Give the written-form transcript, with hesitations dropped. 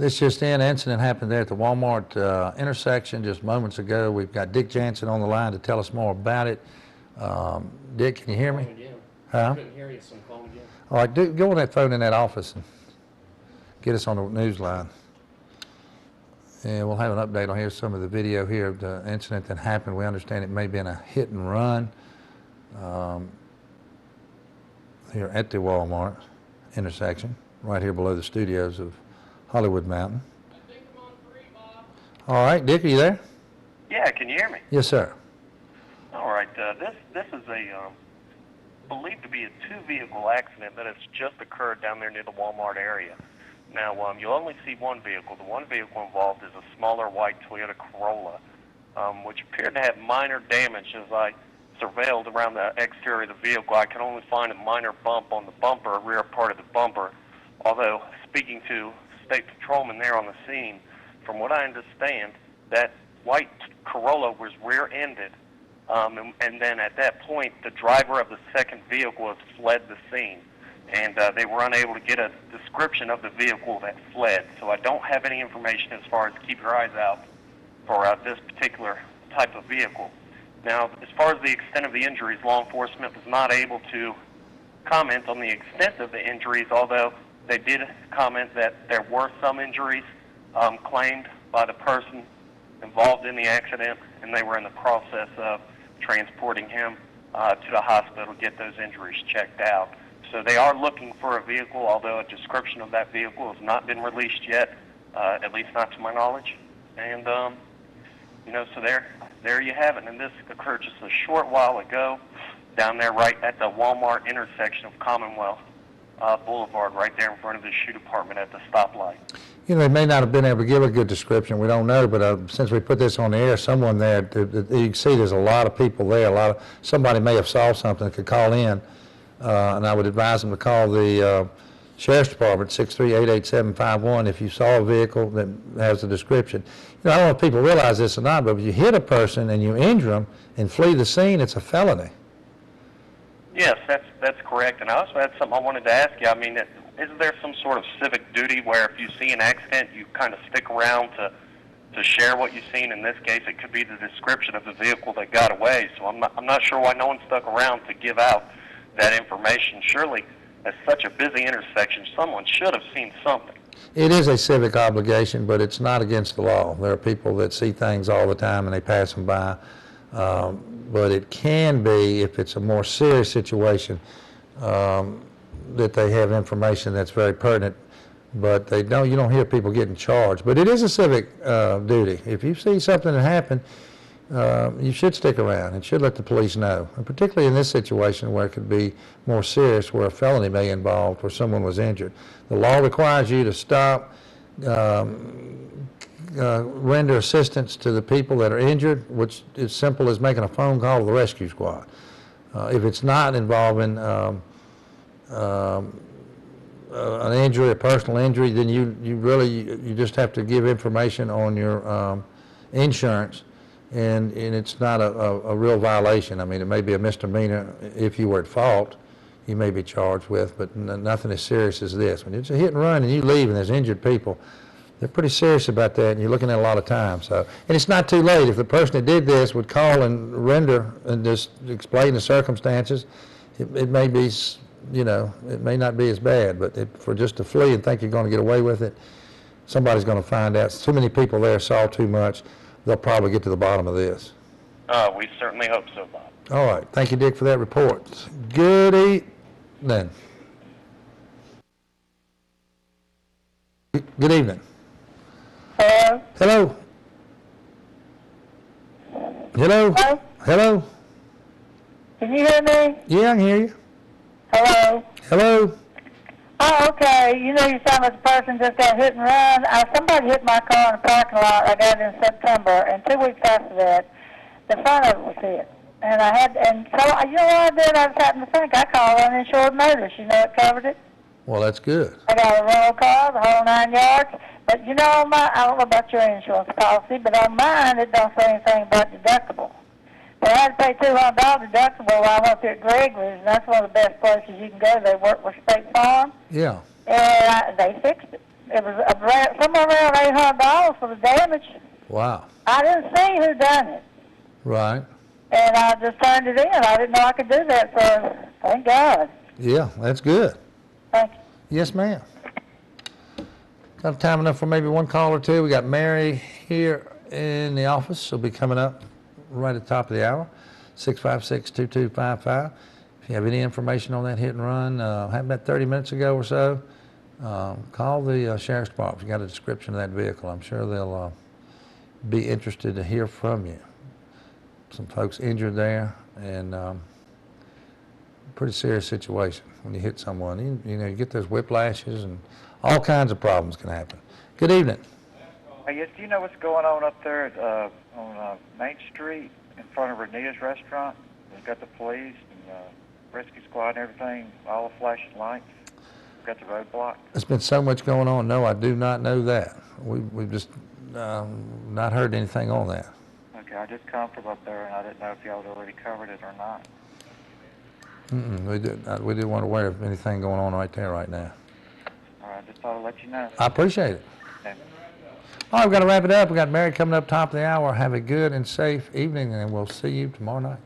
This just in, incident happened there at the Walmart intersection just moments ago. We've got Dick Jansen on the line to tell us more about it. Dick, can you hear me? Huh? I couldn't hear you, so I'm calling again. All right, Dick, go on that phone in that office and get us on the news line. And we'll have an update on here, some of the video here of the incident that happened. We understand it may have been a hit and run here at the Walmart intersection, right here below the studios of Hollywood Mountain. I think I'm on 3, Bob. All right, Dick, are you there? Yeah, can you hear me? Yes, sir. All right, this is a believed to be a 2-vehicle accident that has just occurred down there near the Walmart area. Now, you'll only see one vehicle. The one vehicle involved is a smaller white Toyota Corolla, which appeared to have minor damage. As I surveilled around the exterior of the vehicle, I could only find a minor bump on the bumper, rear part of the bumper, although speaking to State Patrolman there on the scene, from what I understand, that white Corolla was rear-ended, and then at that point, the driver of the second vehicle has fled the scene, and they were unable to get a description of the vehicle that fled. So I don't have any information as far as keep your eyes out for this particular type of vehicle. Now, as far as the extent of the injuries, law enforcement was not able to comment on the extent of the injuries, although they did comment that there were some injuries claimed by the person involved in the accident, and they were in the process of transporting him to the hospital to get those injuries checked out. So they are looking for a vehicle, although a description of that vehicle has not been released yet, at least not to my knowledge. And, so there you have it. And this occurred just a short while ago down there right at the Walmart intersection of Commonwealth Boulevard, right there in front of the shoe department at the stoplight. You know, they may not have been able to give a good description. We don't know, but since we put this on the air, someone there, you can see there's a lot of people there. Somebody may have saw something that could call in, and I would advise them to call the Sheriff's Department, 638-8751, if you saw a vehicle that has a description. You know, I don't know if people realize this or not, but if you hit a person and you injure them and flee the scene, it's a felony. Yes, that's correct. And I also had something I wanted to ask you. I mean, isn't there some sort of civic duty where if you see an accident, you kind of stick around to share what you've seen? In this case, it could be the description of the vehicle that got away. So I'm not sure why no one stuck around to give out that information. Surely, at such a busy intersection, someone should have seen something. It is a civic obligation, but it's not against the law. There are people that see things all the time and they pass them by. But it can be, if it's a more serious situation, that they have information that's very pertinent, but you don't hear people getting charged. But it is a civic duty. If you see something that happened, you should stick around and should let the police know, and particularly in this situation where it could be more serious, where a felony may be involved, where someone was injured. The law requires you to stop, render assistance to the people that are injured, which is simple as making a phone call to the rescue squad. If it's not involving an injury, a personal injury, then you just have to give information on your insurance, and it's not a real violation. I mean, it may be a misdemeanor if you were at fault, you may be charged with, but nothing as serious as this. When it's a hit and run and you leave and there's injured people, they're pretty serious about that, and you're looking at a lot of time. So, and it's not too late. If the person that did this would call and render and just explain the circumstances, it may be, it may not be as bad. But for just to flee and think you're going to get away with it, somebody's going to find out. Too many people there saw too much. They'll probably get to the bottom of this. We certainly hope so, Bob. All right. Thank you, Dick, for that report. Good evening. Good evening. Hello? Hello? Hello? Hello? Hello? Can you hear me? Yeah, I can hear you. Hello? Hello? Oh, okay. You know, you're talking about the person just got hit and run. Somebody hit my car in the parking lot. I got it in September, and 2 weeks after that, the front of it was hit. And so you know what I did? I just happened to think I called uninsured motorist. You know, it covered it. Well, that's good. I got a rental car, the whole 9 yards. But you know, I don't know about your insurance policy, but on mine it don't say anything about deductible. But I had to pay $200 deductible while I went there at Gregory's, and that's one of the best places you can go. They work with State Farm. Yeah. And they fixed it. it was somewhere around $800 for the damage. Wow. I didn't see who done it, Right. and I just turned it in. I didn't know I could do that, so thank God. Yeah, that's good. Thank you. Yes, ma'am. Got time enough for maybe one call or two. We got Mary here in the office. She'll be coming up right at the top of the hour, 656-2255. If you have any information on that hit and run, happened about 30 minutes ago or so, call the Sheriff's Department. If you got a description of that vehicle, I'm sure they'll be interested to hear from you. Some folks injured there, and pretty serious situation when you hit someone. You know, you get those whiplashes and all kinds of problems can happen. Good evening. Yes, do you know what's going on up there at, on Main Street in front of Renita's restaurant? We've got the police and rescue squad and everything, all the flashing lights. We've got the roadblock. There's been so much going on. No, I do not know that. We've just not heard anything on that. Okay, I just come from up there and I didn't know if y'all had already covered it or not. We didn't want to aware of anything going on right there right now. All right, just thought I'd let you know. I appreciate it. Okay. All right, we've got to wrap it up. We got Mary coming up top of the hour. Have a good and safe evening, and we'll see you tomorrow night.